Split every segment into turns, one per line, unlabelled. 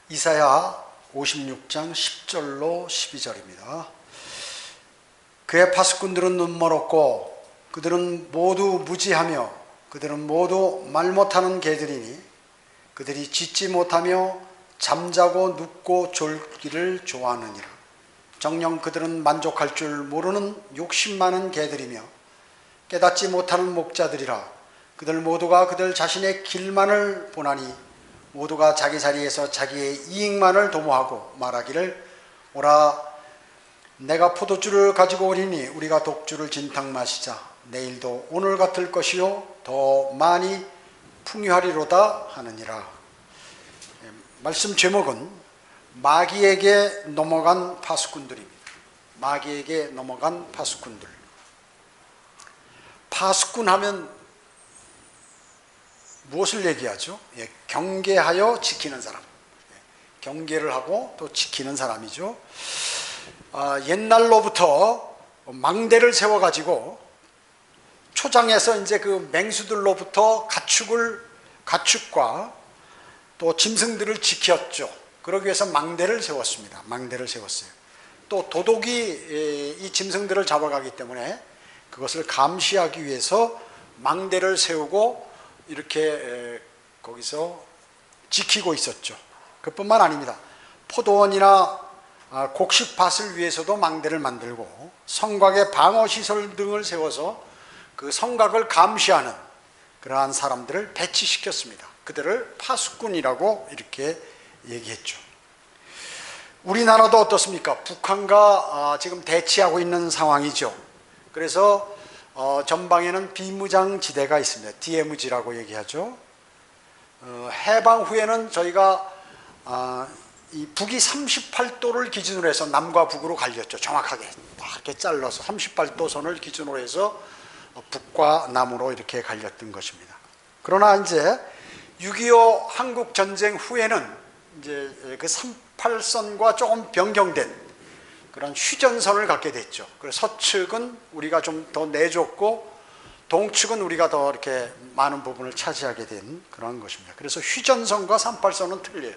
이사야 56장 10절로 12절입니다. 그의 파수꾼들은 눈멀었고 그들은 모두 무지하며 그들은 모두 말 못하는 개들이니 그들이 짖지 못하며 잠자고 눕고 졸기를 좋아하느니라. 정녕 그들은 만족할 줄 모르는 욕심 많은 개들이며 깨닫지 못하는 목자들이라. 그들 모두가 그들 자신의 길만을 보나니 모두가 자기 자리에서 자기의 이익만을 도모하고 말하기를 오라 내가 포도주를 가지고 오리니 우리가 독주를 진탕 마시자. 내일도 오늘 같을 것이요 더 많이 풍요하리로다 하느니라. 말씀 제목은 마귀에게 넘어간 파수꾼들입니다. 마귀에게 넘어간 파수꾼들. 파수꾼 하면 무엇을 얘기하죠? 경계하여 지키는 사람. 경계를 하고 또 지키는 사람이죠. 옛날로부터 망대를 세워가지고 초장에서 이제 그 맹수들로부터 가축과 또 짐승들을 지켰죠. 그러기 위해서 망대를 세웠습니다. 망대를 세웠어요. 또 도둑이 이 짐승들을 잡아가기 때문에 그것을 감시하기 위해서 망대를 세우고 이렇게 거기서 지키고 있었죠. 그뿐만 아닙니다. 포도원이나 곡식밭을 위해서도 망대를 만들고 성곽의 방어시설 등을 세워서 그 성곽을 감시하는 그러한 사람들을 배치시켰습니다. 그들을 파수꾼이라고 이렇게 얘기했죠. 우리나라도 어떻습니까? 북한과 지금 대치하고 있는 상황이죠. 그래서 전방에는 비무장지대가 있습니다. DMZ라고 얘기하죠. 해방 후에는 저희가 이 북이 38도를 기준으로 해서 남과 북으로 갈렸죠. 정확하게 이렇게 잘라서 38도 선을 기준으로 해서 북과 남으로 이렇게 갈렸던 것입니다. 그러나 이제 6.25 한국 전쟁 후에는 이제 그 38선과 조금 변경된 그런 휴전선을 갖게 됐죠. 그래서 서측은 우리가 좀 더 내줬고 동측은 우리가 더 이렇게 많은 부분을 차지하게 된 그런 것입니다. 그래서 휴전선과 38선은 틀려요.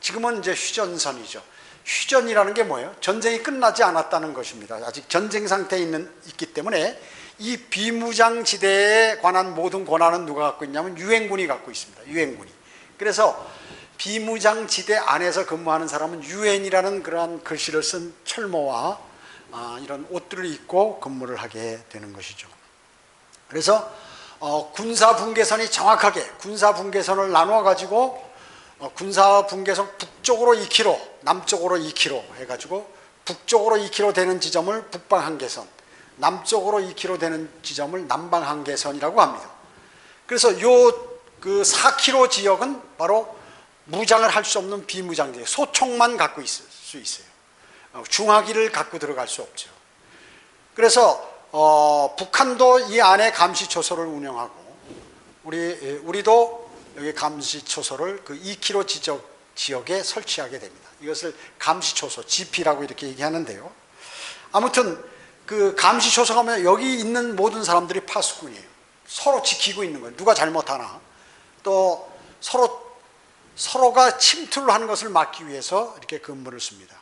지금은 이제 휴전선이죠. 휴전이라는 게 뭐예요? 전쟁이 끝나지 않았다는 것입니다. 아직 전쟁 상태에 있기 때문에 이 비무장지대에 관한 모든 권한은 누가 갖고 있냐면 유엔군이 갖고 있습니다. 유엔군이. 그래서 비무장지대 안에서 근무하는 사람은 유엔이라는 그러한 글씨를 쓴 철모와 이런 옷들을 입고 근무를 하게 되는 것이죠. 그래서 군사분계선이 정확하게 군사분계선을 나누어 가지고 군사분계선 북쪽으로 2km, 남쪽으로 2km 해가지고 북쪽으로 2km 되는 지점을 북방한계선, 남쪽으로 2km 되는 지점을 남방한계선이라고 합니다. 그래서 그 4km 지역은 바로 무장을 할 수 없는 비무장지대, 소총만 갖고 있을 수 있어요. 중화기를 갖고 들어갈 수 없죠. 그래서 북한도 이 안에 감시초소를 운영하고 우리도 여기 감시초소를 그 2km 지역에 설치하게 됩니다. 이것을 감시초소, GP라고 이렇게 얘기하는데요. 아무튼 그 감시초소가 하면 여기 있는 모든 사람들이 파수꾼이에요. 서로 지키고 있는 거예요. 누가 잘못하나 또 서로가 침투를 하는 것을 막기 위해서 이렇게 근무를 씁니다.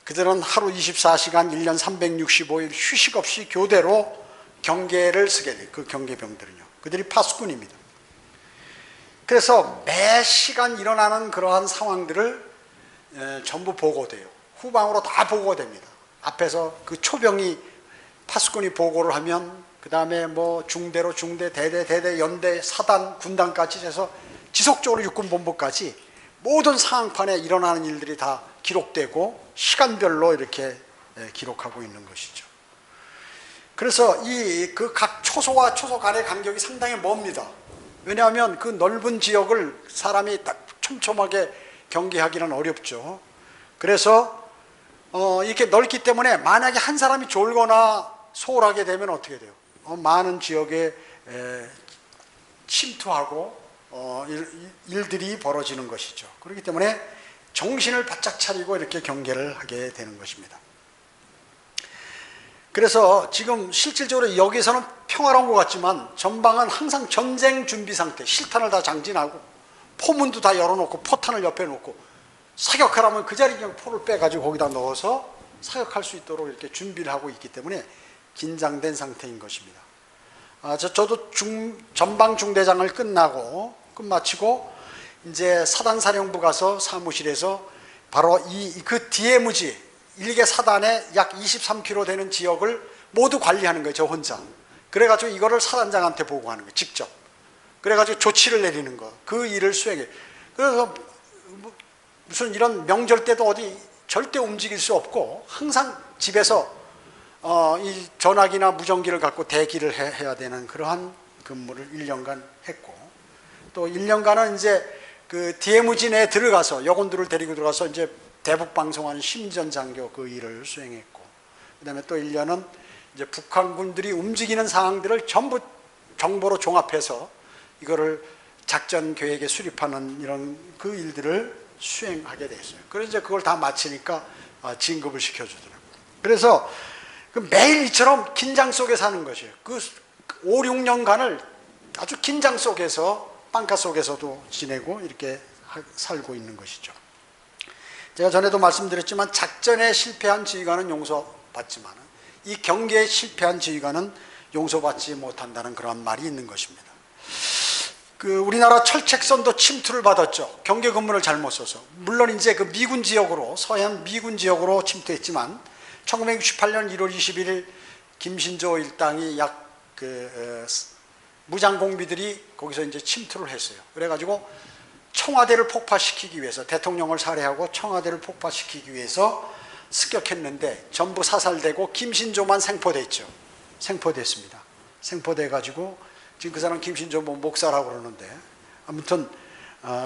그들은 하루 24시간 1년 365일 휴식 없이 교대로 경계를 쓰게 돼요. 그 경계병들은요. 그들이 파수꾼입니다. 그래서 매 시간 일어나는 그러한 상황들을 전부 보고돼요. 후방으로 다 보고됩니다. 앞에서 그 초병이 파수꾼이 보고를 하면 그 다음에 뭐 중대로 중대, 대대, 연대, 사단, 군단까지 해서 지속적으로 육군본부까지 모든 상황판에 일어나는 일들이 다 기록되고 시간별로 이렇게 기록하고 있는 것이죠. 그래서 그 각 초소와 초소 간의 간격이 상당히 멉니다. 왜냐하면 그 넓은 지역을 사람이 딱 촘촘하게 경계하기는 어렵죠. 그래서 이렇게 넓기 때문에 만약에 한 사람이 졸거나 소홀하게 되면 어떻게 돼요? 많은 지역에 침투하고 일들이 벌어지는 것이죠. 그렇기 때문에 정신을 바짝 차리고 이렇게 경계를 하게 되는 것입니다. 그래서 지금 실질적으로 여기서는 평화로운 것 같지만 전방은 항상 전쟁 준비 상태, 실탄을 다 장진하고 포문도 다 열어놓고 포탄을 옆에 놓고 사격하라면 그 자리에 그냥 포를 빼가지고 거기다 넣어서 사격할 수 있도록 이렇게 준비를 하고 있기 때문에 긴장된 상태인 것입니다. 저도 전방 중대장을 끝마치고 이제 사단사령부 가서 사무실에서 바로 그 DMZ 1개 사단의 약 23km 되는 지역을 모두 관리하는 거예요. 저 혼자. 그래가지고 이거를 사단장한테 보고하는 거예요. 직접. 그래가지고 조치를 내리는 거. 그 일을 수행해요. 그래서 무슨 이런 명절 때도 어디 절대 움직일 수 없고 항상 집에서 이 전화기나 무전기를 갖고 대기를 해야 되는 그러한 근무를 1년간 했고, 또 1년간은 이제 그 DMZ 내에 들어가서 여군들을 데리고 들어가서 이제 대북 방송하는 심전장교 그 일을 수행했고, 그다음에 또 1년은 이제 북한군들이 움직이는 상황들을 전부 정보로 종합해서 이거를 작전 계획에 수립하는 이런 그 일들을 수행하게 됐어요. 그래서 이제 그걸 다 마치니까 진급을 시켜주더라고요. 그래서 매일 이처럼 긴장 속에 사는 것이에요. 그 5, 6년간을 아주 긴장 속에서, 빵가 속에서도 지내고 이렇게 살고 있는 것이죠. 제가 전에도 말씀드렸지만 작전에 실패한 지휘관은 용서받지만 이 경계에 실패한 지휘관은 용서받지 못한다는 그런 말이 있는 것입니다. 우리나라 철책선도 침투를 받았죠. 경계 근무를 잘못 써서. 물론 이제 그 미군 지역으로, 서해안 미군 지역으로 침투했지만 1968년 1월 21일 김신조 일당이 무장공비들이 거기서 이제 침투를 했어요. 그래가지고 청와대를 폭파시키기 위해서, 대통령을 살해하고 청와대를 폭파시키기 위해서 습격했는데 전부 사살되고 김신조만 생포됐죠. 생포됐습니다. 생포돼가지고 지금 그 사람 김신조 목사라고 그러는데, 아무튼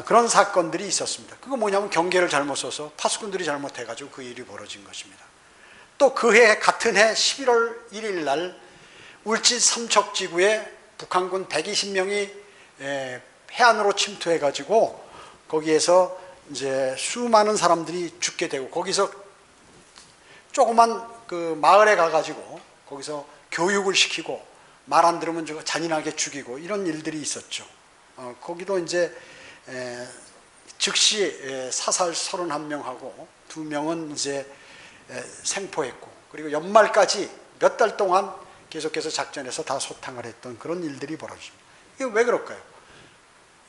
그런 사건들이 있었습니다. 그거 뭐냐면 경계를 잘못 써서 파수꾼들이 잘못해가지고 그 일이 벌어진 것입니다. 또 그해 같은 해 11월 1일 날 울진 삼척지구에 북한군 120명이 해안으로 침투해가지고 거기에서 이제 수많은 사람들이 죽게 되고, 거기서 조그만 그 마을에 가가지고 거기서 교육을 시키고 말 안 들으면 잔인하게 죽이고 이런 일들이 있었죠. 거기도 이제 즉시 사살 31명하고 2명은 이제 생포했고, 그리고 연말까지 몇 달 동안 계속해서 작전에서 다 소탕을 했던 그런 일들이 벌어집니다. 이게 왜 그럴까요?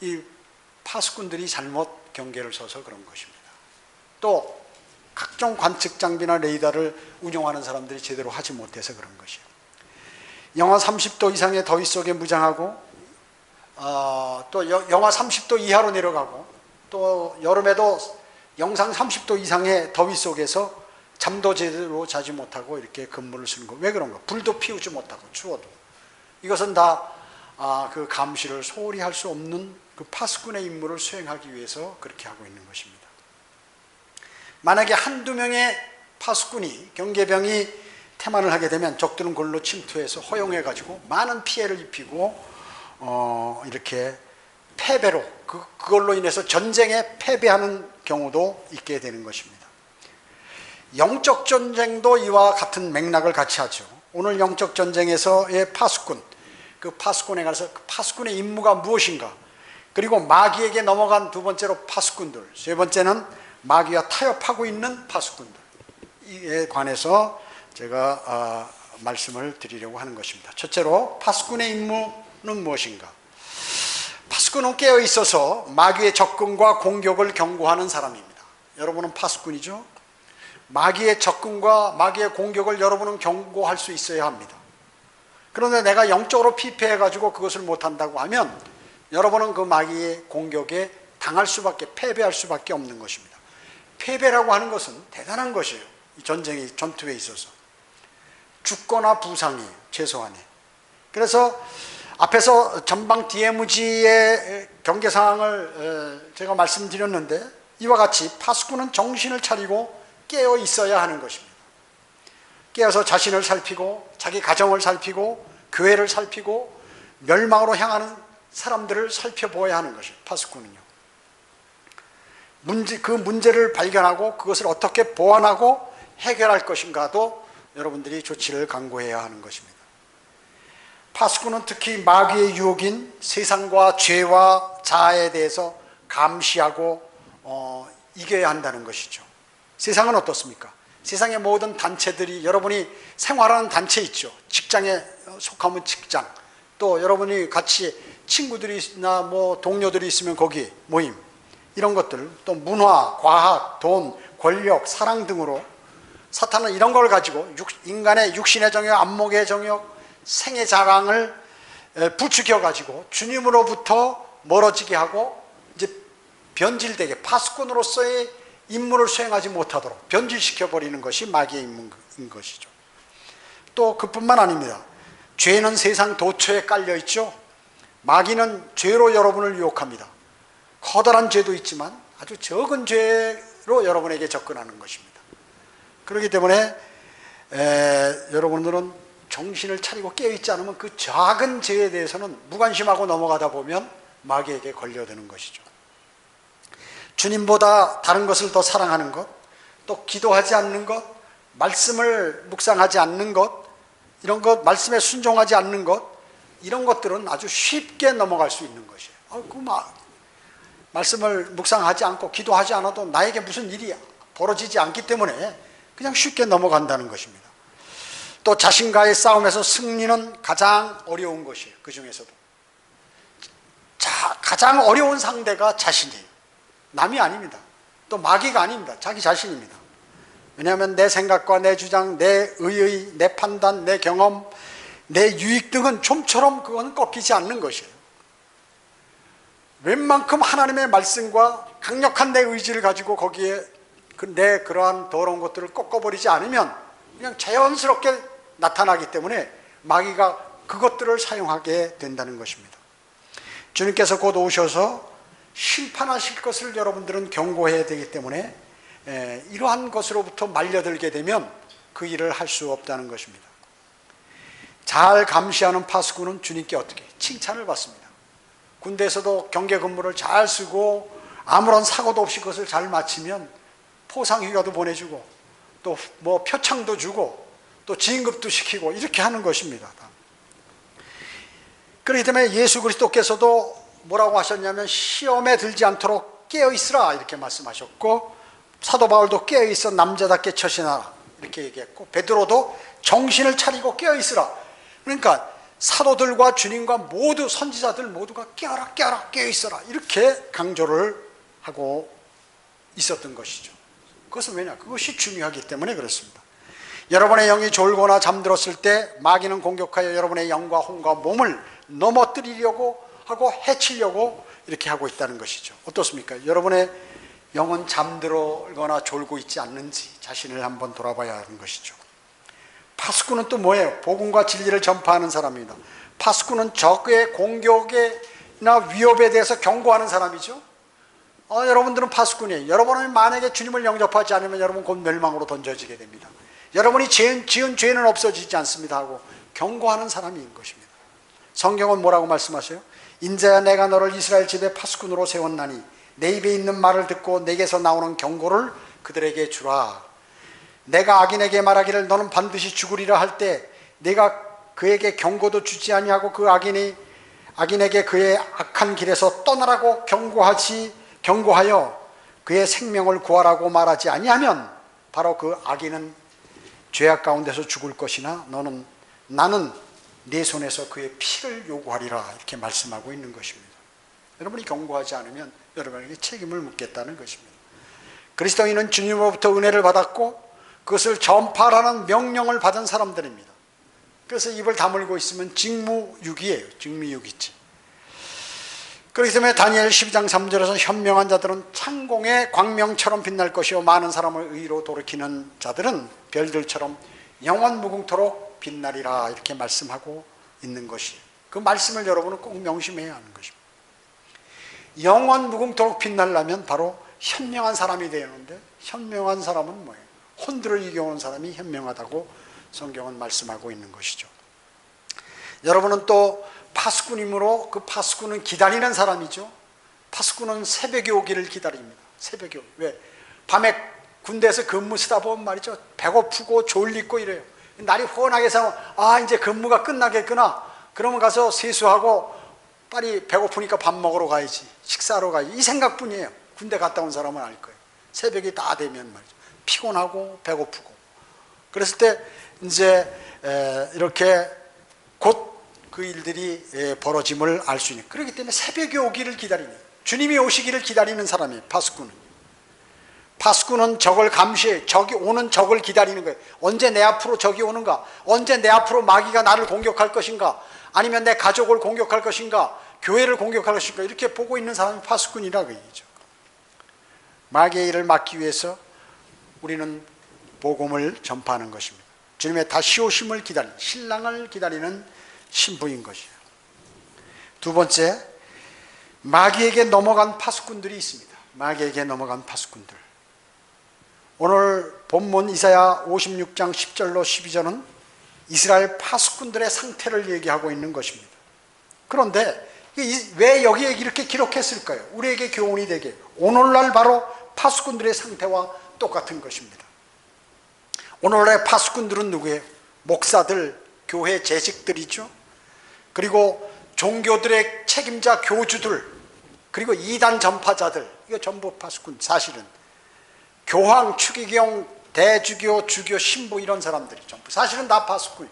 이 파수꾼들이 잘못 경계를 서서 그런 것입니다. 또 각종 관측 장비나 레이더를 운용하는 사람들이 제대로 하지 못해서 그런 것이에요. 영하 30도 이상의 더위 속에 무장하고, 또 영하 30도 이하로 내려가고, 또 여름에도 영상 30도 이상의 더위 속에서 잠도 제대로 자지 못하고 이렇게 근무를 쓰는 거. 왜 그런가? 불도 피우지 못하고 추워도. 이것은 다 그 감시를 소홀히 할 수 없는 그 파수꾼의 임무를 수행하기 위해서 그렇게 하고 있는 것입니다. 만약에 한두 명의 파수꾼이, 경계병이 태만을 하게 되면 적들은 그걸로 침투해서 허용해가지고 많은 피해를 입히고 이렇게 패배로, 그걸로 인해서 전쟁에 패배하는 경우도 있게 되는 것입니다. 영적 전쟁도 이와 같은 맥락을 같이 하죠. 오늘 영적 전쟁에서의 파수꾼, 그 파수꾼에 가서 그 파수꾼의 임무가 무엇인가, 그리고 마귀에게 넘어간 두 번째로 파수꾼들, 세 번째는 마귀와 타협하고 있는 파수꾼들에 관해서 제가 말씀을 드리려고 하는 것입니다. 첫째로 파수꾼의 임무는 무엇인가? 파수꾼은 깨어 있어서 마귀의 접근과 공격을 경고하는 사람입니다. 여러분은 파수꾼이죠? 마귀의 접근과 마귀의 공격을 여러분은 경고할 수 있어야 합니다. 그런데 내가 영적으로 피폐해가지고 그것을 못한다고 하면 여러분은 그 마귀의 공격에 당할 수밖에, 패배할 수밖에 없는 것입니다. 패배라고 하는 것은 대단한 것이에요. 이 전투에 있어서. 죽거나 부상이에요, 최소한에. 그래서 앞에서 전방 DMZ의 경계 상황을 제가 말씀드렸는데, 이와 같이 파수꾼은 정신을 차리고 깨어 있어야 하는 것입니다. 깨어서 자신을 살피고 자기 가정을 살피고 교회를 살피고 멸망으로 향하는 사람들을 살펴보아야 하는 것이에요. 파수꾼은요. 그 문제를 발견하고 그것을 어떻게 보완하고 해결할 것인가도 여러분들이 조치를 강구해야 하는 것입니다. 파수꾼은 특히 마귀의 유혹인 세상과 죄와 자아에 대해서 감시하고 이겨야 한다는 것이죠. 세상은 어떻습니까? 세상의 모든 단체들이, 여러분이 생활하는 단체 있죠. 직장에 속하면 직장, 또 여러분이 같이 친구들이나 뭐 동료들이 있으면 거기 모임, 이런 것들, 또 문화, 과학, 돈, 권력, 사랑 등으로 사탄은 이런 걸 가지고 인간의 육신의 정욕, 안목의 정욕, 생의 자랑을 부추겨 가지고 주님으로부터 멀어지게 하고 이제 변질되게 파수꾼으로서의 임무를 수행하지 못하도록 변질시켜 버리는 것이 마귀의 임무인 것이죠. 또 그뿐만 아닙니다. 죄는 세상 도처에 깔려 있죠. 마귀는 죄로 여러분을 유혹합니다. 커다란 죄도 있지만 아주 적은 죄로 여러분에게 접근하는 것입니다. 그렇기 때문에 여러분들은 정신을 차리고 깨어있지 않으면 그 작은 죄에 대해서는 무관심하고 넘어가다 보면 마귀에게 걸려드는 것이죠. 주님보다 다른 것을 더 사랑하는 것, 또 기도하지 않는 것, 말씀을 묵상하지 않는 것, 이런 것, 말씀에 순종하지 않는 것, 이런 것들은 아주 쉽게 넘어갈 수 있는 것이에요. 말씀을 묵상하지 않고 기도하지 않아도 나에게 무슨 일이 벌어지지 않기 때문에 그냥 쉽게 넘어간다는 것입니다. 또 자신과의 싸움에서 승리는 가장 어려운 것이에요. 그 중에서도 가장 어려운 상대가 자신이에요. 남이 아닙니다. 또 마귀가 아닙니다. 자기 자신입니다. 왜냐하면 내 생각과 내 주장, 내 의의, 내 판단, 내 경험, 내 유익 등은 좀처럼 그건 꺾이지 않는 것이에요. 웬만큼 하나님의 말씀과 강력한 내 의지를 가지고 거기에 내 그러한 더러운 것들을 꺾어버리지 않으면 그냥 자연스럽게 나타나기 때문에 마귀가 그것들을 사용하게 된다는 것입니다. 주님께서 곧 오셔서 심판하실 것을 여러분들은 경고해야 되기 때문에 이러한 것으로부터 말려들게 되면 그 일을 할 수 없다는 것입니다. 잘 감시하는 파수꾼은 주님께 어떻게 칭찬을 받습니다. 군대에서도 경계 근무를 잘 쓰고 아무런 사고도 없이 그것을 잘 마치면 포상휴가도 보내주고 또 뭐 표창도 주고 또 진급도 시키고 이렇게 하는 것입니다. 그렇기 때문에 예수 그리스도께서도 뭐라고 하셨냐면 시험에 들지 않도록 깨어있으라 이렇게 말씀하셨고, 사도 바울도 깨어있어 남자답게 처신하라 이렇게 얘기했고, 베드로도 정신을 차리고 깨어있으라. 그러니까 사도들과 주님과 모두 선지자들 모두가 깨어라 깨어라 깨어있어라 이렇게 강조를 하고 있었던 것이죠. 그것은 왜냐? 그것이 중요하기 때문에 그렇습니다. 여러분의 영이 졸거나 잠들었을 때 마귀는 공격하여 여러분의 영과 혼과 몸을 넘어뜨리려고 하고 해치려고 이렇게 하고 있다는 것이죠. 어떻습니까? 여러분의 영은 잠들거나 졸고 있지 않는지 자신을 한번 돌아봐야 하는 것이죠. 파수꾼은 또 뭐예요? 복음과 진리를 전파하는 사람입니다. 파수꾼은 적의 공격이나 위협에 대해서 경고하는 사람이죠. 여러분들은 파수꾼이에요. 여러분은 만약에 주님을 영접하지 않으면 여러분 곧 멸망으로 던져지게 됩니다. 여러분이 지은 죄는 없어지지 않습니다 하고 경고하는 사람인 것입니다. 성경은 뭐라고 말씀하세요? 인자야 내가 너를 이스라엘 집에 파수꾼으로 세웠나니 내 입에 있는 말을 듣고 내게서 나오는 경고를 그들에게 주라. 내가 악인에게 말하기를 너는 반드시 죽으리라 할 때 내가 그에게 경고도 주지 아니하고 그 악인에게 그의 악한 길에서 떠나라고 경고하여 그의 생명을 구하라고 말하지 아니하면 바로 그 악인은 죄악 가운데서 죽을 것이나 나는 네 손에서 그의 피를 요구하리라 이렇게 말씀하고 있는 것입니다. 여러분이 경고하지 않으면 여러분에게 책임을 묻겠다는 것입니다. 그리스도인은 주님으로부터 은혜를 받았고 그것을 전파하라는 명령을 받은 사람들입니다. 그래서 입을 다물고 있으면 직무유기예요. 직무유기지. 그렇기 때문에 다니엘 12장 3절에서 현명한 자들은 창공의 광명처럼 빛날 것이요 많은 사람을 의로 돌이키는 자들은 별들처럼 영원 무궁토록 빛나리라 이렇게 말씀하고 있는 것이에요. 그 말씀을 여러분은 꼭 명심해야 하는 것입니다. 영원 무궁토록 빛나려면 바로 현명한 사람이 되는데, 현명한 사람은 뭐예요? 혼들을 이겨오는 사람이 현명하다고 성경은 말씀하고 있는 것이죠. 여러분은 또 파수꾼이므로 그 파수꾼은 기다리는 사람이죠. 파수꾼은 새벽에 오기를 기다립니다. 새벽에 오기. 왜? 밤에 군대에서 근무 쓰다 보면 말이죠, 배고프고 졸리고 이래요. 날이 훤하게 새면 이제 근무가 끝나겠구나. 그러면 가서 세수하고 빨리 배고프니까 밥 먹으러 가야지, 식사하러 가야지, 이 생각뿐이에요. 군대 갔다 온 사람은 알 거예요. 새벽이 다 되면 말이죠. 피곤하고 배고프고. 그랬을 때 이제 이렇게 곧 그 일들이 벌어짐을 알 수 있는. 그렇기 때문에 새벽이 오기를 기다리는, 주님이 오시기를 기다리는 사람이에요. 파수꾼은. 파수꾼은 적을 감시해, 적이 오는 적을 기다리는 거예요. 언제 내 앞으로 적이 오는가? 언제 내 앞으로 마귀가 나를 공격할 것인가? 아니면 내 가족을 공격할 것인가? 교회를 공격할 것인가? 이렇게 보고 있는 사람이 파수꾼이라고 얘기죠. 마귀의 일을 막기 위해서 우리는 복음을 전파하는 것입니다. 주님의 다시 오심을 기다리는, 신랑을 기다리는 신부인 것이에요. 두 번째, 마귀에게 넘어간 파수꾼들이 있습니다. 마귀에게 넘어간 파수꾼들. 오늘 본문 이사야 56장 10절로 12절은 이스라엘 파수꾼들의 상태를 얘기하고 있는 것입니다. 그런데 왜 여기에 이렇게 기록했을까요? 우리에게 교훈이 되게. 오늘날 바로 파수꾼들의 상태와 똑같은 것입니다. 오늘날의 파수꾼들은 누구예요? 목사들, 교회 재직들이죠. 그리고 종교들의 책임자 교주들, 그리고 이단 전파자들, 이거 전부 파수꾼. 사실은 교황, 추기경, 대주교, 주교, 신부 이런 사람들이 전부 사실은 다 파수꾼.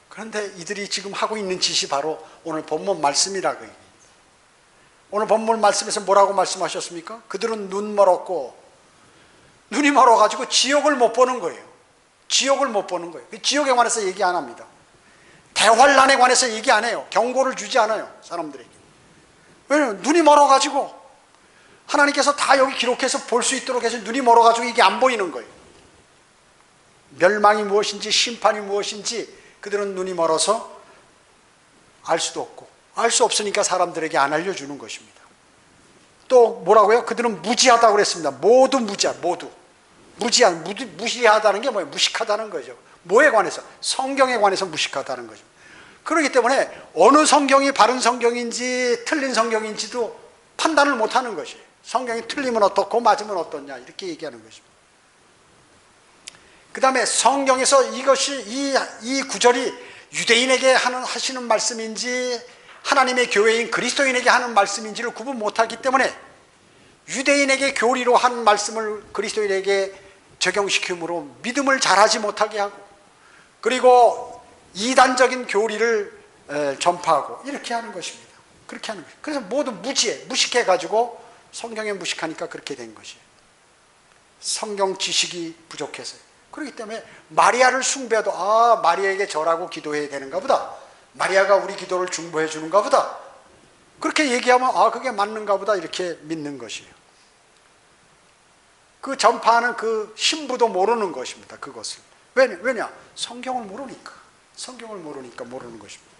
그런데 이들이 지금 하고 있는 짓이 바로 오늘 본문 말씀이라고 얘기해요. 오늘 본문 말씀에서 뭐라고 말씀하셨습니까? 그들은 눈 멀었고, 눈이 멀어가지고 지옥을 못 보는 거예요. 지옥을 못 보는 거예요. 지옥에 관해서 얘기 안 합니다. 대환란에 관해서 얘기 안 해요. 경고를 주지 않아요, 사람들에게. 왜냐면 눈이 멀어가지고 하나님께서 다 여기 기록해서 볼 수 있도록 해서 눈이 멀어가지고 이게 안 보이는 거예요. 멸망이 무엇인지 심판이 무엇인지 그들은 눈이 멀어서 알 수도 없고, 알 수 없으니까 사람들에게 안 알려주는 것입니다. 또 뭐라고요? 그들은 무지하다고 그랬습니다. 모두 무지하, 모두. 무시하다는 게 뭐예요? 무식하다는 거죠. 뭐에 관해서? 성경에 관해서 무식하다는 거죠. 그렇기 때문에 어느 성경이 바른 성경인지 틀린 성경인지도 판단을 못하는 것이에요. 성경이 틀리면 어떻고 맞으면 어떻냐 이렇게 얘기하는 것입니다. 그 다음에 성경에서 이것이 이 구절이 유대인에게 하시는 말씀인지 하나님의 교회인 그리스도인에게 하는 말씀인지를 구분 못하기 때문에 유대인에게 교리로 한 말씀을 그리스도인에게 적용시킴으로 믿음을 잘하지 못하게 하고, 그리고 이단적인 교리를 전파하고 이렇게 하는 것입니다. 그렇게 하는 거예요. 그래서 모두 무식해가지고 성경에 무식하니까 그렇게 된 것이에요. 성경 지식이 부족해서요. 그렇기 때문에 마리아를 숭배해도 마리아에게 절하고 기도해야 되는가 보다, 마리아가 우리 기도를 중보해 주는가 보다, 그렇게 얘기하면 그게 맞는가 보다 이렇게 믿는 것이에요. 그 전파하는 그 신부도 모르는 것입니다. 그것을. 왜냐? 성경을 모르니까 모르는 것입니다.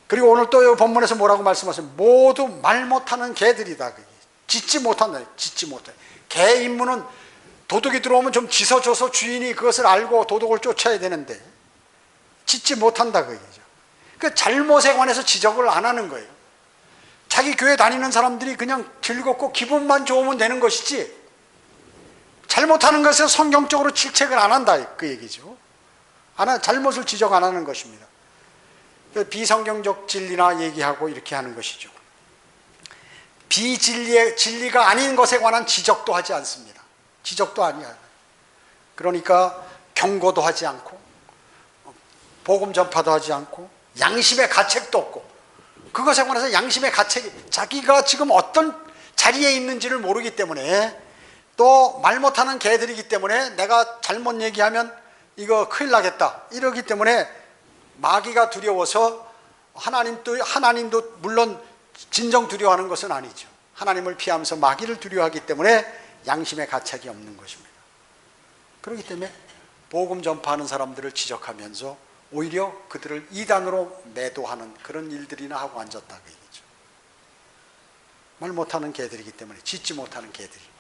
그리고 오늘 또 본문에서 뭐라고 말씀하세요? 모두 말 못하는 개들이다. 짖지 못한다. 짖지 못해. 개 임무는 도둑이 들어오면 좀 짖어줘서 주인이 그것을 알고 도둑을 쫓아야 되는데 짖지 못한다 그 얘기죠. 그 잘못에 관해서 지적을 안 하는 거예요. 자기 교회 다니는 사람들이 그냥 즐겁고 기분만 좋으면 되는 것이지 잘못하는 것에 성경적으로 질책을 안 한다 그 얘기죠. 잘못을 지적 안 하는 것입니다. 비성경적 진리나 얘기하고 이렇게 하는 것이죠. 진리가 아닌 것에 관한 지적도 하지 않습니다. 지적도 아니야. 그러니까 경고도 하지 않고 복음 전파도 하지 않고 양심의 가책도 없고, 그것에 관해서 양심의 가책이 자기가 지금 어떤 자리에 있는지를 모르기 때문에, 또 말 못하는 개들이기 때문에 내가 잘못 얘기하면 이거 큰일 나겠다 이러기 때문에 마귀가 두려워서 하나님도 물론 진정 두려워하는 것은 아니죠. 하나님을 피하면서 마귀를 두려워하기 때문에 양심의 가책이 없는 것입니다. 그렇기 때문에 복음 전파하는 사람들을 지적하면서 오히려 그들을 이단으로 매도하는 그런 일들이나 하고 앉았다 그 얘기죠. 말 못하는 개들이기 때문에, 짖지 못하는 개들이.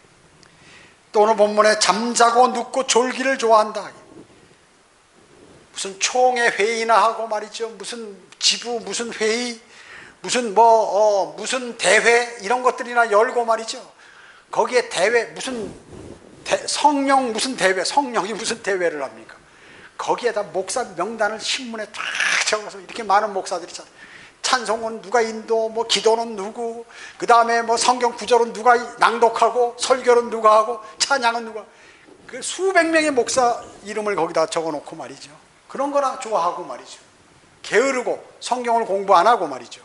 또 오늘 본문에 잠자고 눕고 졸기를 좋아한다. 무슨 총회 회의나 하고 말이죠. 무슨 지부 무슨 회의, 무슨 대회 이런 것들이나 열고 말이죠. 거기에 대회 성령 무슨 대회, 성령이 무슨 대회를 합니까? 거기에다 목사 명단을 신문에 딱 적어서 이렇게 많은 목사들이 찬송은 누가 인도, 뭐 기도는 누구, 그 다음에 뭐 성경 구절은 누가 낭독하고, 설교는 누가 하고, 찬양은 누가, 그 수백 명의 목사 이름을 거기다 적어놓고 말이죠. 그런 거나 좋아하고 말이죠. 게으르고 성경을 공부 안 하고 말이죠.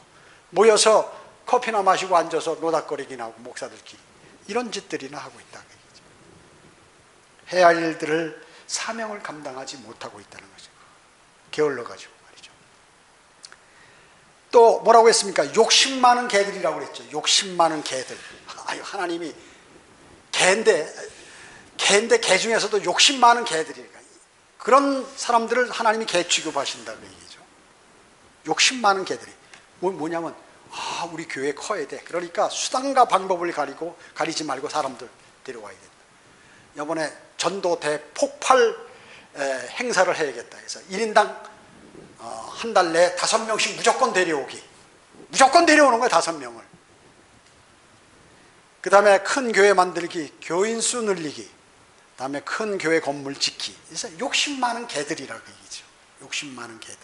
모여서 커피나 마시고 앉아서 노닥거리기나 하고 목사들끼리 이런 짓들이나 하고 있다. 해야 할 일들을 사명을 감당하지 못하고 있다는 거죠. 게을러가지고 말이죠. 또 뭐라고 했습니까? 욕심 많은 개들이라고 그랬죠. 욕심 많은 개들. 아유, 하나님이 개인데 개 중에서도 욕심 많은 개들이니까 그런 사람들을 하나님이 개 취급하신다고 얘기죠. 욕심 많은 개들이 뭐냐면 우리 교회 커야 돼. 그러니까 수단과 방법을 가리지 말고 사람들 데려와야 된다. 이번에 전도 대폭발 행사를 해야겠다 해서 1인당 한 달 내에 5명씩 무조건 데려오기. 무조건 데려오는 거야, 5명을. 그 다음에 큰 교회 만들기, 교인 수 늘리기, 그 다음에 큰 교회 건물 짓기. 그래서 욕심 많은 개들이라고 얘기죠. 욕심 많은 개들.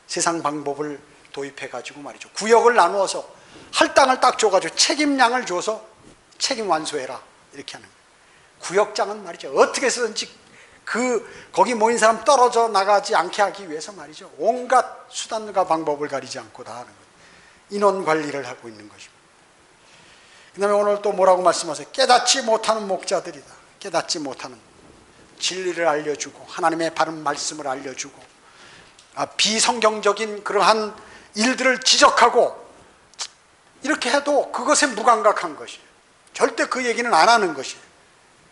세상 방법을 도입해가지고 말이죠. 구역을 나누어서 할당을 딱 줘가지고 책임량을 줘서 책임 완수해라. 이렇게 하는 거예요. 구역장은 말이죠. 어떻게 해서든지 거기 모인 사람 떨어져 나가지 않게 하기 위해서 말이죠. 온갖 수단과 방법을 가리지 않고 다 하는 거예요. 인원 관리를 하고 있는 것입니다. 그 다음에 오늘 또 뭐라고 말씀하세요? 깨닫지 못하는 목자들이다. 깨닫지 못하는 진리를 알려주고 하나님의 바른 말씀을 알려주고 비성경적인 그러한 일들을 지적하고 이렇게 해도 그것에 무감각한 것이에요. 절대 그 얘기는 안 하는 것이에요.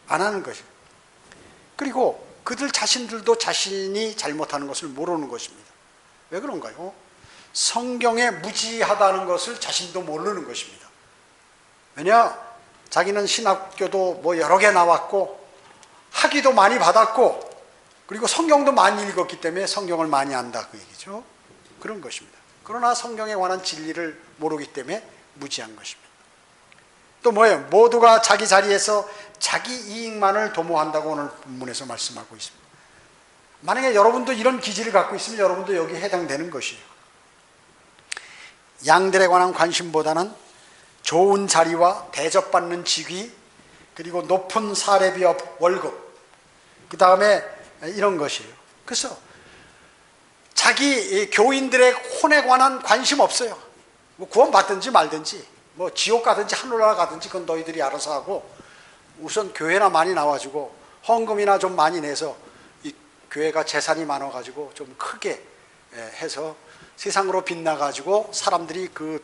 안 하는 것이에요. 그리고 그들 자신들도 자신이 잘못하는 것을 모르는 것입니다. 왜 그런가요? 성경에 무지하다는 것을 자신도 모르는 것입니다. 왜냐? 자기는 신학교도 뭐 여러 개 나왔고 학위도 많이 받았고 그리고 성경도 많이 읽었기 때문에 성경을 많이 안다 그 얘기죠. 그런 것입니다. 그러나 성경에 관한 진리를 모르기 때문에 무지한 것입니다. 또 뭐예요? 모두가 자기 자리에서 자기 이익만을 도모한다고 오늘 본문에서 말씀하고 있습니다. 만약에 여러분도 이런 기질을 갖고 있으면 여러분도 여기에 해당되는 것이에요. 양들에 관한 관심보다는 좋은 자리와 대접받는 직위, 그리고 높은 사례비 월급, 그 다음에 이런 것이에요. 그래서 자기 교인들의 혼에 관한 관심 없어요. 뭐 구원 받든지 말든지, 뭐 지옥 가든지 하늘나라 가든지 그건 너희들이 알아서 하고, 우선 교회나 많이 나와주고 헌금이나 좀 많이 내서 이 교회가 재산이 많아가지고 좀 크게 해서 세상으로 빛나가지고 사람들이 그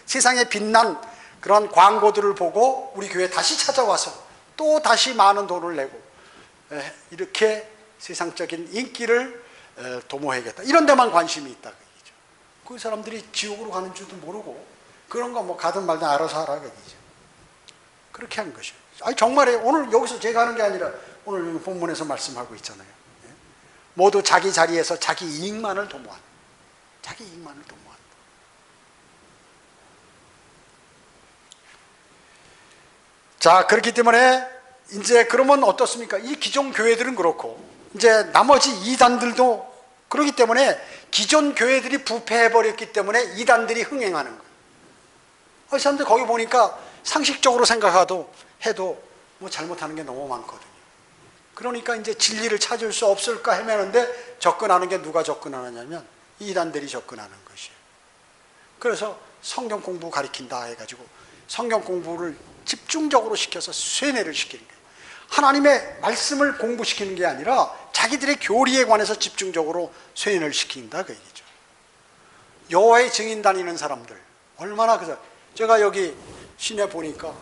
세상에 빛난 그런 광고들을 보고 우리 교회 다시 찾아와서 또 다시 많은 돈을 내고 이렇게 세상적인 인기를 도모해야겠다. 이런 데만 관심이 있다. 그 사람들이 지옥으로 가는 줄도 모르고 그런 거 뭐 가든 말든 알아서 하라. 얘기죠. 그렇게 한 것이죠. 아니 정말이에요. 오늘 여기서 제가 하는 게 아니라 오늘 본문에서 말씀하고 있잖아요. 모두 자기 자리에서 자기 이익만을 도모한다. 자기 이익만을 도모한다. 자, 그렇기 때문에 이제 그러면 어떻습니까? 이 기존 교회들은 그렇고 이제 나머지 이단들도 그렇기 때문에 기존 교회들이 부패해버렸기 때문에 이단들이 흥행하는 거예요. 이 사람들 거기 보니까 상식적으로 해도 뭐 잘못하는 게 너무 많거든요. 그러니까 이제 진리를 찾을 수 없을까 헤매는데 접근하는 게 누가 접근하느냐면 이단들이 접근하는 것이에요. 그래서 성경 공부 가리킨다 해가지고 성경 공부를 집중적으로 시켜서 쇠뇌를 시키는 거예요. 하나님의 말씀을 공부시키는 게 아니라 자기들의 교리에 관해서 집중적으로 쇠뇌를 시킨다 그 얘기죠. 여호와의 증인 다니는 사람들 얼마나 제가 여기 시내 보니까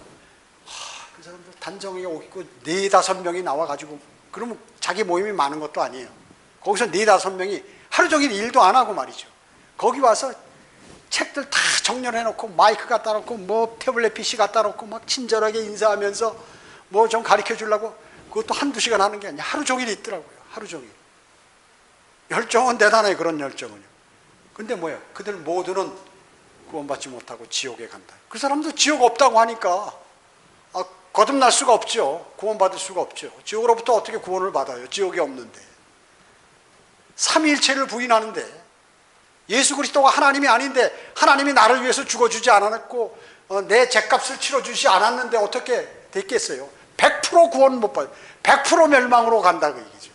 그 사람들 단정히 있고 4-5명이 나와가지고 그러면 자기 모임이 많은 것도 아니에요. 거기서 4-5명이 하루 종일 일도 안 하고 말이죠. 거기 와서 책들 다 정렬해놓고 마이크 갖다 놓고 뭐 태블릿 PC 갖다 놓고 막 친절하게 인사하면서 뭐 좀 가르쳐 주려고 그것도 1-2시간 하는 게 아니라 하루 종일 있더라고요. 하루 종일. 열정은 대단해요. 그런 열정은요. 근데 뭐예요? 그들 모두는 구원받지 못하고 지옥에 간다. 그 사람도 지옥 없다고 하니까 거듭날 수가 없죠. 구원받을 수가 없죠. 지옥으로부터 어떻게 구원을 받아요? 지옥이 없는데. 삼위일체를 부인하는데 예수 그리스도가 하나님이 아닌데 하나님이 나를 위해서 죽어주지 않았고 내 죄값을 치러주지 않았는데 어떻게 됐겠어요? 100% 구원 못 받아요. 100% 멸망으로 간다 그 얘기죠.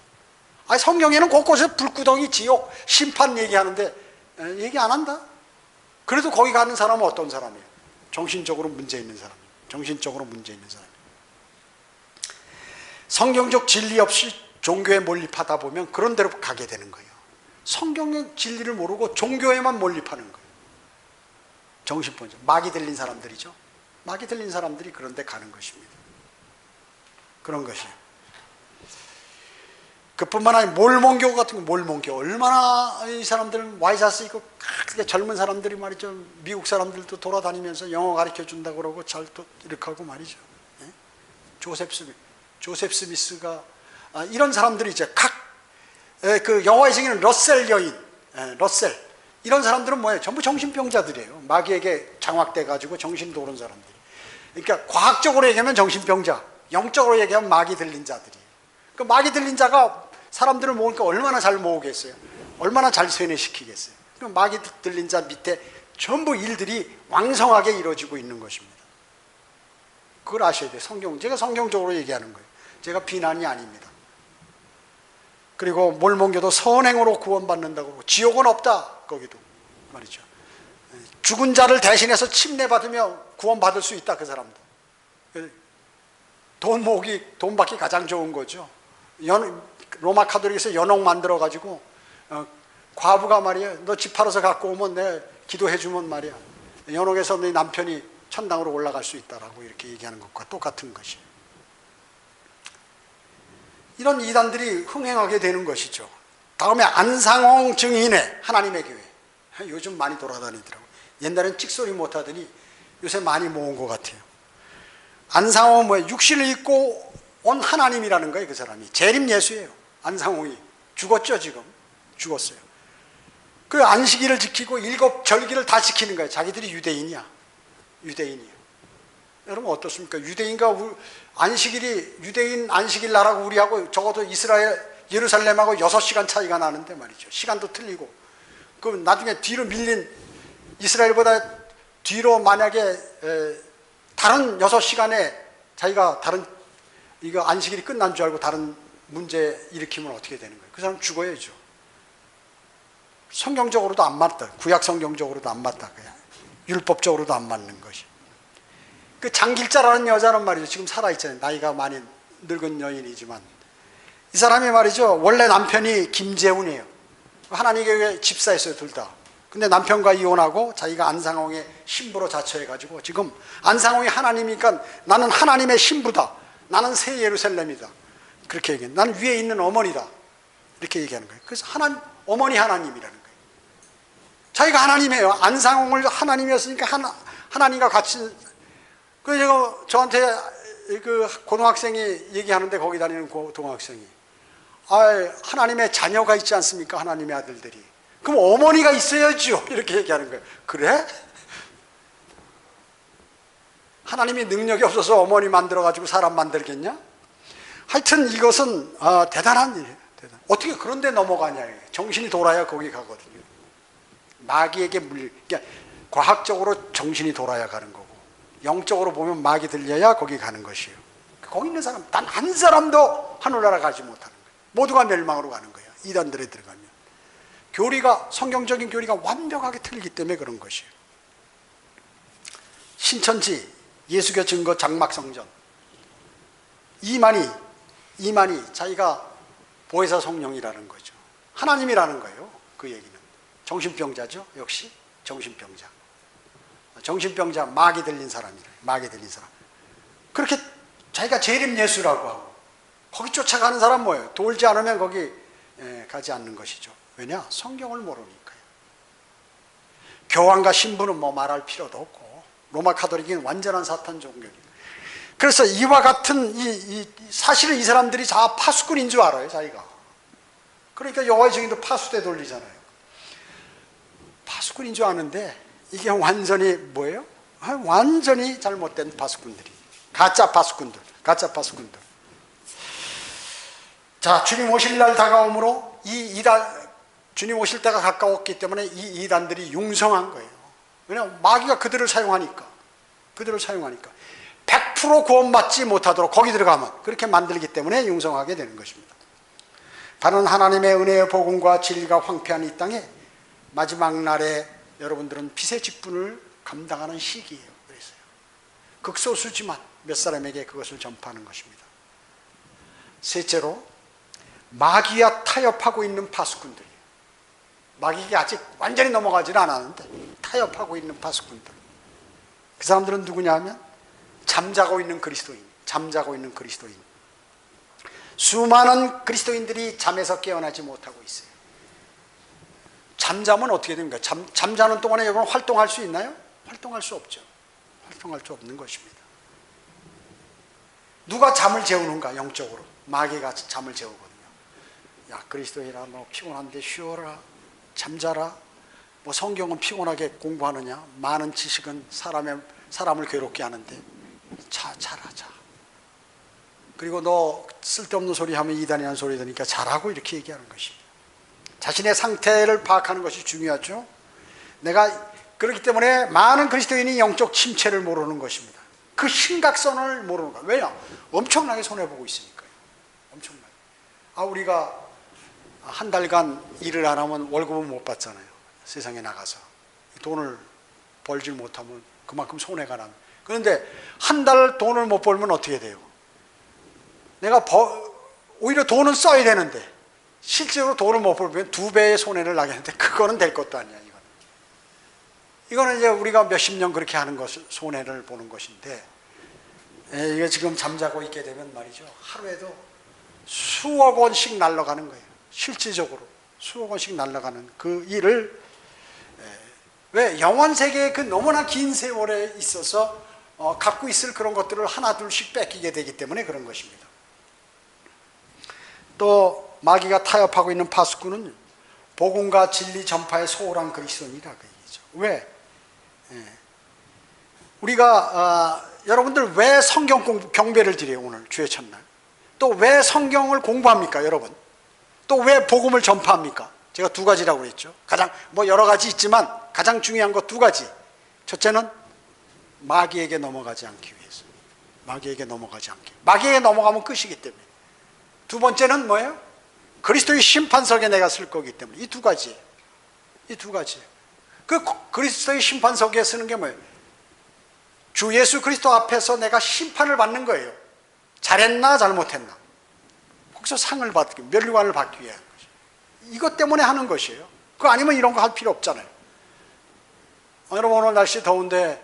아니, 성경에는 곳곳에 불구덩이, 지옥, 심판 얘기하는데 얘기 안 한다. 그래도 거기 가는 사람은 어떤 사람이에요? 정신적으로 문제 있는 사람이에요. 정신적으로 문제 있는 사람이에요. 성경적 진리 없이 종교에 몰입하다 보면 그런 데로 가게 되는 거예요. 성경의 진리를 모르고 종교에만 몰입하는 거예요. 정신병자, 마귀 들린 사람들이죠. 마귀 들린 사람들이 그런 데 가는 것입니다. 그런 것이에요. 그뿐만 아니라 몰몬교 같은 거, 몰몬교 얼마나 이 사람들은 와이셔츠 입고 젊은 사람들이 말이죠, 미국 사람들도 돌아다니면서 영어 가르쳐 준다고 그러고 잘 또 이렇게 하고 말이죠. 조셉 스미스가 이런 사람들이 이제 그 영화에 생기는 러셀 여인, 러셀 이런 사람들은 뭐예요? 전부 정신병자들이에요. 마귀에게 장악돼 가지고 정신 도는 사람들이. 그러니까 과학적으로 얘기하면 정신병자, 영적으로 얘기하면 마귀 들린 자들이에요. 그 마귀 들린 자가 사람들을 모으니까 얼마나 잘 모으겠어요? 얼마나 잘 세뇌시키겠어요? 그 마귀 들린 자 밑에 전부 일들이 왕성하게 이루어지고 있는 것입니다. 그걸 아셔야 돼요. 제가 성경적으로 얘기하는 거예요. 제가 비난이 아닙니다. 그리고 몰몬교도 선행으로 구원받는다고 그러고 지옥은 없다 거기도 말이죠. 죽은 자를 대신해서 침례받으며 구원받을 수 있다 그 사람도. 돈 받기 가장 좋은 거죠. 로마 카톨릭에서 연옥 만들어 가지고 과부가 말이야, 너 집 팔아서 갖고 오면 내 기도해 주면 말이야, 연옥에서 네 남편이 천당으로 올라갈 수 있다라고 이렇게 얘기하는 것과 똑같은 것이에요. 이런 이단들이 흥행하게 되는 것이죠. 다음에 안상홍 증인의 하나님의 교회, 요즘 많이 돌아다니더라고요. 옛날엔 찍소리 못하더니 요새 많이 모은 것 같아요. 안상홍은 뭐예요? 육신을 입고 온 하나님이라는 거예요. 그 사람이 재림 예수예요. 안상홍이 죽었죠. 지금 죽었어요. 그 안식일을 지키고 7절기를 다 지키는 거예요. 자기들이 유대인이야. 여러분 어떻습니까? 유대인과 안식일이, 유대인 안식일 날하고 우리하고 적어도 이스라엘 예루살렘하고 6시간 차이가 나는데 말이죠. 시간도 틀리고. 그럼 나중에 뒤로 밀린, 이스라엘보다 뒤로 만약에 다른 6시간에 자기가 다른, 이거 안식일이 끝난 줄 알고 다른 문제 일으키면 어떻게 되는 거예요? 그 사람 죽어야죠. 성경적으로도 안 맞다. 구약 성경적으로도 안 맞다. 그냥 율법적으로도 안 맞는 것이. 그 장길자라는 여자는 말이죠. 지금 살아있잖아요. 나이가 많이 늙은 여인이지만. 이 사람이 말이죠. 원래 남편이 김재훈이에요. 하나님의 집사였어요. 둘 다. 근데 남편과 이혼하고 자기가 안상홍의 신부로 자처해가지고 지금 안상홍이 하나님이니까 나는 하나님의 신부다. 나는 새 예루살렘이다. 그렇게 얘기해요. 나는 위에 있는 어머니다. 이렇게 얘기하는 거예요. 그래서 어머니 하나님이라는 거예요. 자기가 하나님이에요. 안상홍을 하나님이었으니까 하나님과 같이. 그래서 저한테 그 고등학생이 얘기하는데 거기 다니는 고등학생이 하나님의 자녀가 있지 않습니까? 하나님의 아들들이. 그럼 어머니가 있어야죠. 이렇게 얘기하는 거예요. 그래? 하나님이 능력이 없어서 어머니 만들어가지고 사람 만들겠냐? 하여튼 이것은 대단한 일이에요. 어떻게 그런 데 넘어가냐. 정신이 돌아야 거기 가거든요. 마귀에게 그러니까 과학적으로 정신이 돌아야 가는 거고, 영적으로 보면 마귀 들려야 거기 가는 것이에요. 거기 있는 사람 단 한 사람도 하늘나라 가지 못하는 거예요. 모두가 멸망으로 가는 거예요. 이단들에 들어가면. 성경적인 교리가 완벽하게 틀리기 때문에 그런 것이에요. 신천지, 예수교 증거 장막성전. 이만희 자기가 보혜사 성령이라는 거죠. 하나님이라는 거예요. 그 얘기는. 정신병자죠. 역시 정신병자. 정신병자, 마귀 들린 사람이래. 마귀 들린 사람. 그렇게 자기가 재림 예수라고 하고 거기 쫓아가는 사람 뭐예요? 돌지 않으면 거기 가지 않는 것이죠. 왜냐? 성경을 모르니까요. 교황과 신부는 뭐 말할 필요도 없고 로마 카톨릭은 완전한 사탄 종교니까. 그래서 이와 같은 사실은 이 사람들이 다 파수꾼인 줄 알아요. 자기가. 그러니까 여호와의 증인도 파수대 돌리잖아요. 파수꾼인 줄 아는데 이게 완전히 뭐예요? 완전히 잘못된 파수꾼들이. 가짜 파수꾼들. 자, 주님 오실 날 다가오므로 이 주님 오실 때가 가까웠기 때문에 이 이단들이 융성한 거예요. 왜냐하면 마귀가 그들을 사용하니까 100% 구원받지 못하도록 거기 들어가면 그렇게 만들기 때문에 융성하게 되는 것입니다. 바로 하나님의 은혜의 복음과 진리가 황폐한 이 땅에 마지막 날에 여러분들은 빛의 직분을 감당하는 시기예요. 그래서요. 극소수지만 몇 사람에게 그것을 전파하는 것입니다. 셋째로, 마귀와 타협하고 있는 파수꾼들이에요. 마귀가 아직 완전히 넘어가지는 않았는데 타협하고 있는 파수꾼들. 그 사람들은 누구냐 하면 잠자고 있는 그리스도인. 수많은 그리스도인들이 잠에서 깨어나지 못하고 있어요. 잠자면 어떻게 됩니까? 잠자는 동안에 여러분 활동할 수 있나요? 활동할 수 없죠. 활동할 수 없는 것입니다. 누가 잠을 재우는가? 영적으로 마귀가 잠을 재우거든요. 야, 그리스도인아, 너 피곤한데 쉬어라, 잠자라. 뭐 성경은 피곤하게 공부하느냐? 많은 지식은 사람을 괴롭게 하는데 자라. 그리고 너 쓸데없는 소리 하면 이단이라는 소리 들으니까 자라고 이렇게 얘기하는 것입니다. 자신의 상태를 파악하는 것이 중요하죠. 내가 그렇기 때문에 많은 그리스도인이 영적 침체를 모르는 것입니다. 그 심각성을 모르는 거예요. 왜냐? 엄청나게 손해보고 있으니까요. 엄청나게. 우리가 한 달간 일을 안 하면 월급은 못 받잖아요. 세상에 나가서 돈을 벌질 못하면 그만큼 손해가 나는. 그런데 한 달 돈을 못 벌면 어떻게 돼요? 내가 오히려 돈은 써야 되는데 실제로 돈을 못 벌면 2배의 손해를 나게 하는데 그거는 될 것도 아니야. 이거는 이제 우리가 몇십 년 그렇게 하는 것을 손해를 보는 것인데, 이게 지금 잠자고 있게 되면 말이죠, 하루에도 수억 원씩 날아가는 거예요. 실질적으로 수억 원씩 날아가는 그 일을, 왜? 영원 세계의 그 너무나 긴 세월에 있어서 갖고 있을 그런 것들을 하나 둘씩 뺏기게 되기 때문에 그런 것입니다. 또 마귀가 타협하고 있는 파수꾼은 복음과 진리 전파에 소홀한 그리스도인이라 그 얘기죠. 왜? 우리가 여러분들 왜 성경 경배를 드려요? 오늘 주의 첫날. 또 왜 성경을 공부합니까, 여러분? 또 왜 복음을 전파합니까? 제가 2가지라고 그랬죠. 가장 여러 가지 있지만 가장 중요한 거 2가지. 첫째는 마귀에게 넘어가지 않기 위해서. 마귀에게 넘어가면 끝이기 때문에. 2번째는 뭐예요? 그리스도의 심판석에 내가 쓸 거기 때문에. 이 2가지예요. 그 그리스도의 심판석에 쓰는 게 뭐예요? 주 예수 그리스도 앞에서 내가 심판을 받는 거예요. 잘했나 잘못했나. 거기서 상을 받기, 면류관을 받기 위한 거죠. 이것 때문에 하는 것이에요. 그거 아니면 이런 거 할 필요 없잖아요. 여러분, 오늘 날씨 더운데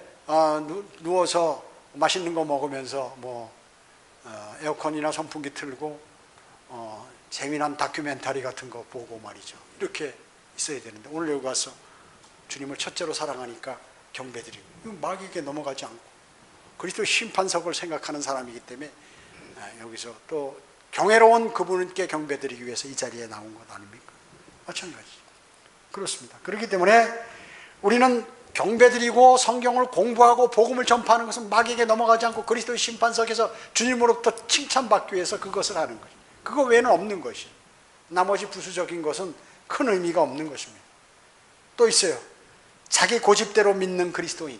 누워서 맛있는 거 먹으면서 에어컨이나 선풍기 틀고 재미난 다큐멘터리 같은 거 보고 말이죠. 이렇게 있어야 되는데 오늘 여기 와서 주님을 첫째로 사랑하니까 경배드리고, 마귀에게 넘어가지 않고 그리스도의 심판석을 생각하는 사람이기 때문에 여기서 또 경외로운 그분께 경배드리기 위해서 이 자리에 나온 것 아닙니까? 마찬가지. 그렇습니다. 그렇기 때문에 우리는 경배드리고 성경을 공부하고 복음을 전파하는 것은 마귀에게 넘어가지 않고 그리스도의 심판석에서 주님으로부터 칭찬받기 위해서 그것을 하는 거죠. 그거 외에는 없는 것이에요. 나머지 부수적인 것은 큰 의미가 없는 것입니다. 또 있어요. 자기 고집대로 믿는 그리스도인.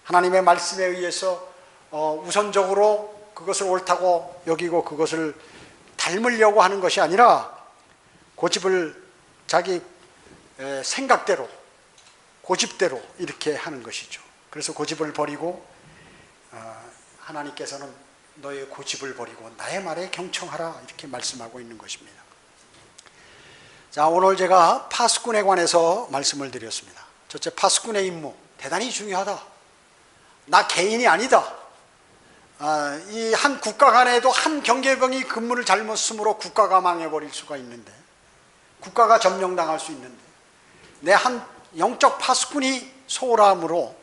하나님의 말씀에 의해서 우선적으로 그것을 옳다고 여기고 그것을 닮으려고 하는 것이 아니라 고집을 자기 생각대로, 고집대로 이렇게 하는 것이죠. 그래서 고집을 버리고 하나님께서는 너의 고집을 버리고 나의 말에 경청하라 이렇게 말씀하고 있는 것입니다. 자, 오늘 제가 파수꾼에 관해서 말씀을 드렸습니다. 첫째, 파수꾼의 임무 대단히 중요하다. 나 개인이 아니다. 이 한 국가 간에도 한 경계병이 근무를 잘못 쓰므로 국가가 망해버릴 수가 있는데, 국가가 점령당할 수 있는데, 내 한 영적 파수꾼이 소홀함으로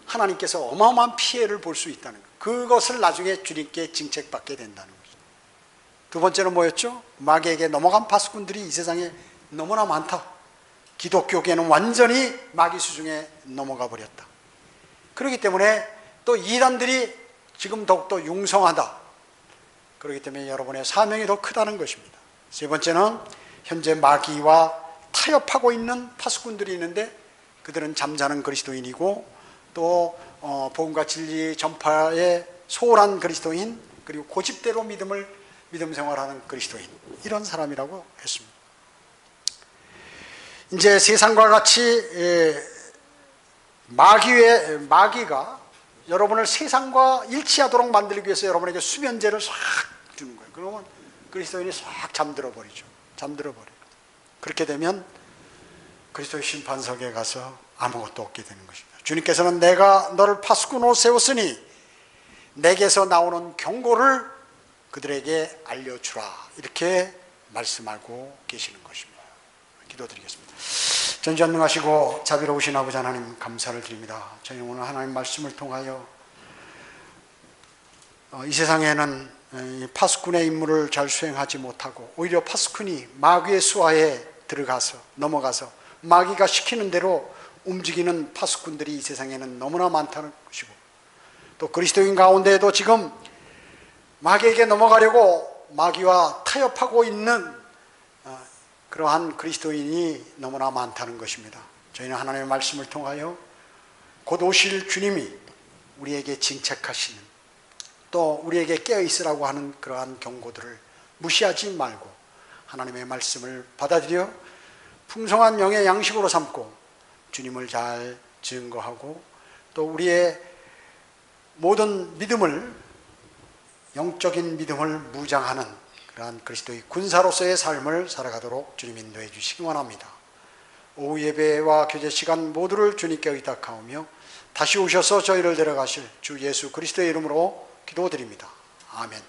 하나님께서 어마어마한 피해를 볼 수 있다는 것. 그것을 나중에 주님께 징책받게 된다는 거죠. 2번째는 뭐였죠? 마귀에게 넘어간 파수꾼들이 이 세상에 너무나 많다. 기독교계는 완전히 마귀 수중에 넘어가 버렸다. 그렇기 때문에 또 이단들이 지금 더욱더 융성하다. 그렇기 때문에 여러분의 사명이 더 크다는 것입니다. 세 번째는 현재 마귀와 타협하고 있는 파수꾼들이 있는데 그들은 잠자는 그리스도인이고 또 복음과 진리 전파에 소홀한 그리스도인, 그리고 고집대로 믿음 생활하는 그리스도인, 이런 사람이라고 했습니다. 이제 세상과 같이 마귀가 여러분을 세상과 일치하도록 만들기 위해서 여러분에게 수면제를 싹 주는 거예요. 그러면 그리스도인이 싹 잠들어 버리죠. 그렇게 되면 그리스도의 심판석에 가서 아무것도 없게 되는 것입니다. 주님께서는 내가 너를 파수꾼으로 세웠으니 내게서 나오는 경고를 그들에게 알려주라, 이렇게 말씀하고 계시는 것입니다. 기도드리겠습니다. 전지전능하시고 자비로우신 아버지 하나님, 감사를 드립니다. 저희 오늘 하나님 말씀을 통하여 이 세상에는 파수꾼의 임무를 잘 수행하지 못하고 오히려 파수꾼이 마귀의 수하에 넘어가서 마귀가 시키는 대로 움직이는 파수꾼들이 이 세상에는 너무나 많다는 것이고, 또 그리스도인 가운데에도 지금 마귀에게 넘어가려고 마귀와 타협하고 있는 그러한 그리스도인이 너무나 많다는 것입니다. 저희는 하나님의 말씀을 통하여 곧 오실 주님이 우리에게 징책하시는, 또 우리에게 깨어있으라고 하는 그러한 경고들을 무시하지 말고 하나님의 말씀을 받아들여 풍성한 영의 양식으로 삼고 주님을 잘 증거하고 또 우리의 모든 믿음을, 영적인 믿음을 무장하는 그러한 그리스도의 군사로서의 삶을 살아가도록 주님 인도해 주시기 원합니다. 오후 예배와 교제 시간 모두를 주님께 의탁하오며 다시 오셔서 저희를 데려가실 주 예수 그리스도의 이름으로 기도드립니다. 아멘.